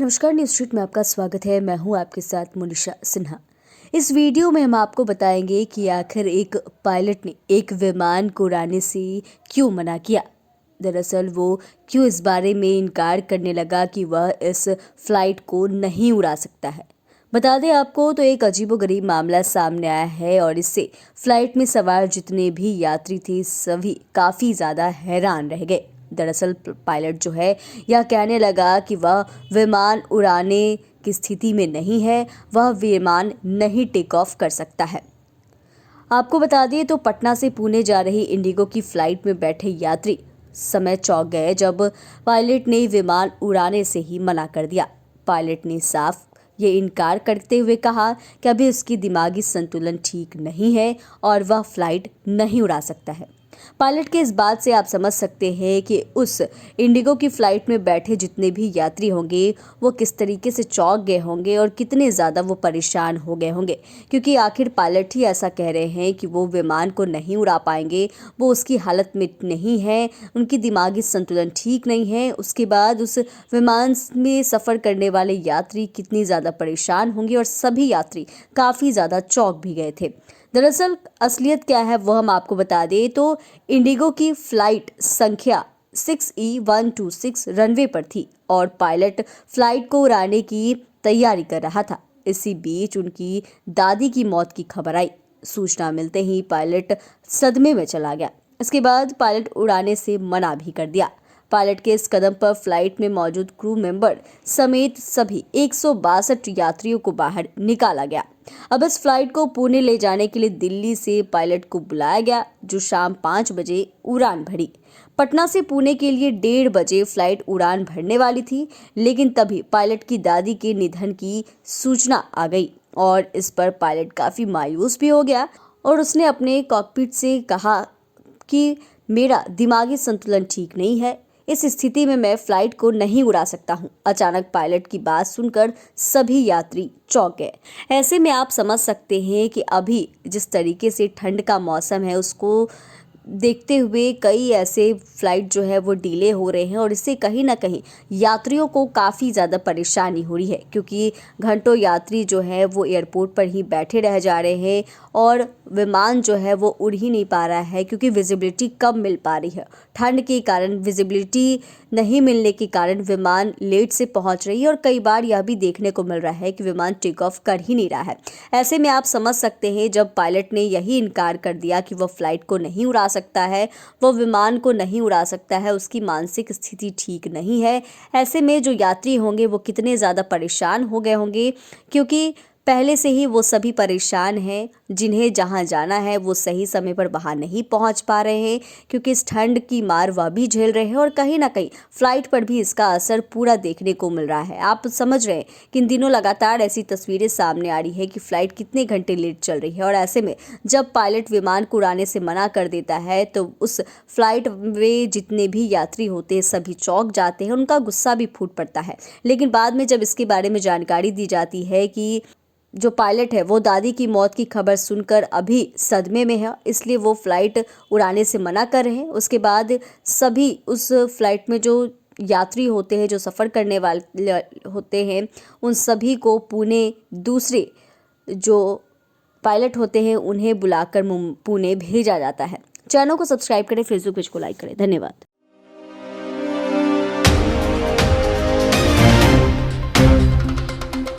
नमस्कार, news street में आपका स्वागत है। मैं हूं आपके साथ मोनिशा सिन्हा। इस वीडियो में हम आपको बताएंगे कि आखिर एक पायलट ने एक विमान को उड़ाने से क्यों मना किया। दरअसल वो क्यों इस बारे में इनकार करने लगा कि वह इस फ्लाइट को नहीं उड़ा सकता है। बता दें आपको तो एक अजीबोगरीब मामला सामने आया है और इससे फ्लाइट में सवार जितने भी यात्री थे सभी काफ़ी ज़्यादा हैरान रह गए। दरअसल पायलट जो है यह कहने लगा कि वह विमान उड़ाने की स्थिति में नहीं है, वह विमान नहीं टेक ऑफ कर सकता है। आपको बता दें तो पटना से पुणे जा रही इंडिगो की फ्लाइट में बैठे यात्री समय चौंक गए जब पायलट ने विमान उड़ाने से ही मना कर दिया। पायलट ने साफ ये इनकार करते हुए कहा कि अभी उसकी दिमागी संतुलन ठीक नहीं है और वह फ्लाइट नहीं उड़ा सकता है। पायलट के इस बात से आप समझ सकते हैं कि उस इंडिगो की फ्लाइट में बैठे जितने भी यात्री होंगे वो किस तरीके से चौंक गए होंगे और कितने ज़्यादा वो परेशान हो गए होंगे, क्योंकि आखिर पायलट ही ऐसा कह रहे हैं कि वो विमान को नहीं उड़ा पाएंगे, वो उसकी हालत में नहीं है, उनकी दिमागी संतुलन ठीक नहीं है। उसके बाद उस विमान में सफ़र करने वाले यात्री कितनी ज़्यादा परेशान होंगे और सभी यात्री काफ़ी ज़्यादा चौंक भी गए थे। दरअसल असलियत क्या है वो हम आपको बता दें तो इंडिगो की फ्लाइट संख्या 6E126 रनवे पर थी और पायलट फ्लाइट को उड़ाने की तैयारी कर रहा था। इसी बीच उनकी दादी की मौत की खबर आई। सूचना मिलते ही पायलट सदमे में चला गया। इसके बाद पायलट उड़ाने से मना भी कर दिया। पायलट के इस कदम पर फ्लाइट में मौजूद क्रू मेंबर समेत सभी 162 यात्रियों को बाहर निकाला गया। अब इस फ्लाइट को पुणे ले जाने के लिए दिल्ली से पायलट को बुलाया गया, जो शाम 5 बजे उड़ान भरी। पटना से पुणे के लिए 1:30 बजे फ्लाइट उड़ान भरने वाली थी, लेकिन तभी पायलट की दादी के निधन की सूचना आ गई और इस पर पायलट काफ़ी मायूस भी हो गया और उसने अपने कॉकपिट से कहा कि मेरा दिमागी संतुलन ठीक नहीं है, इस स्थिति में मैं फ्लाइट को नहीं उड़ा सकता हूं। अचानक पायलट की बात सुनकर सभी यात्री चौंक गए। ऐसे में आप समझ सकते हैं कि अभी जिस तरीके से ठंड का मौसम है उसको देखते हुए कई ऐसे फ्लाइट जो है वो डिले हो रहे हैं और इससे कहीं ना कहीं यात्रियों को काफ़ी ज़्यादा परेशानी हो रही है, क्योंकि घंटों यात्री जो है वो एयरपोर्ट पर ही बैठे रह जा रहे हैं और विमान जो है वो उड़ ही नहीं पा रहा है, क्योंकि विजिबिलिटी कम मिल पा रही है। ठंड के कारण विजिबिलिटी नहीं मिलने के कारण विमान लेट से पहुंच रही है और कई बार यह भी देखने को मिल रहा है कि विमान टेक ऑफ कर ही नहीं रहा है। ऐसे में आप समझ सकते हैं जब पायलट ने यही इनकार कर दिया कि वह फ्लाइट को नहीं उड़ा सकता है, वो विमान को नहीं उड़ा सकता है, उसकी मानसिक स्थिति ठीक नहीं है। ऐसे में जो यात्री होंगे वो कितने ज़्यादा परेशान हो गए होंगे, क्योंकि पहले से ही वो सभी परेशान हैं। जिन्हें जहां जाना है वो सही समय पर वहां नहीं पहुंच पा रहे हैं, क्योंकि इस ठंड की मार वह भी झेल रहे हैं और कहीं ना कहीं फ्लाइट पर भी इसका असर पूरा देखने को मिल रहा है। आप समझ रहे हैं कि इन दिनों लगातार ऐसी तस्वीरें सामने आ रही है कि फ्लाइट कितने घंटे लेट चल रही है और ऐसे में जब पायलट विमान को उड़ाने से मना कर देता है तो उस फ्लाइट में जितने भी यात्री होते हैं सभी चौंक जाते हैं, उनका गुस्सा भी फूट पड़ता है। लेकिन बाद में जब इसके बारे में जानकारी दी जाती है कि जो पायलट है वो दादी की मौत की खबर सुनकर अभी सदमे में है, इसलिए वो फ्लाइट उड़ाने से मना कर रहे हैं। उसके बाद सभी उस फ्लाइट में जो यात्री होते हैं, जो सफ़र करने वाले होते हैं, उन सभी को पुणे दूसरे जो पायलट होते हैं उन्हें बुलाकर पुणे भेजा जाता है। चैनल को सब्सक्राइब करें, फेसबुक पेज को लाइक करें। धन्यवाद।